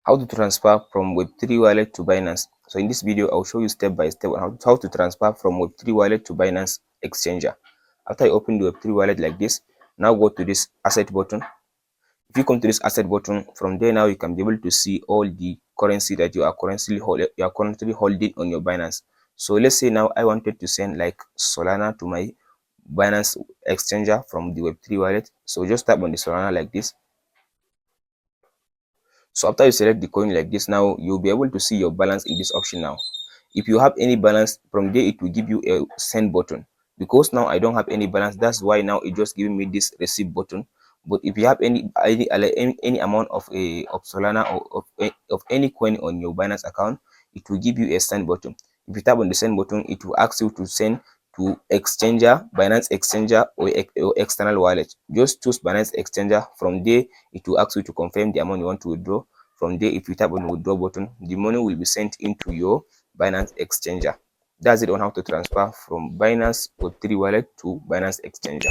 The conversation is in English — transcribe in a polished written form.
How to transfer from Web3 wallet to Binance. So in this video, I'll show you step by step on how to transfer from Web3 wallet to Binance exchanger. After you open the Web3 wallet like this, now go to this asset button. If you come to this asset button, from there now you can be able to see all the currency that you are currently holding on your Binance. So let's say now I wanted to send like Solana to my Binance exchanger from the Web3 wallet. So just tap on the Solana like this. So after you select the coin like this, now you'll be able to see your balance in this option now. If you have any balance, from there it will give you a send button. Because now I don't have any balance, that's why now it just giving me this receive button. But if you have any amount of Solana or of any coin on your Binance account, it will give you a send button. If you tap on the send button, it will ask you to send to exchanger, Binance exchanger, or external wallet. Just choose Binance exchanger. From there, it will ask you to confirm the amount you want to withdraw. From there, if you tap on the withdraw button, the money will be sent into your Binance exchanger. That's it on how to transfer from Binance Web3 wallet to Binance exchanger.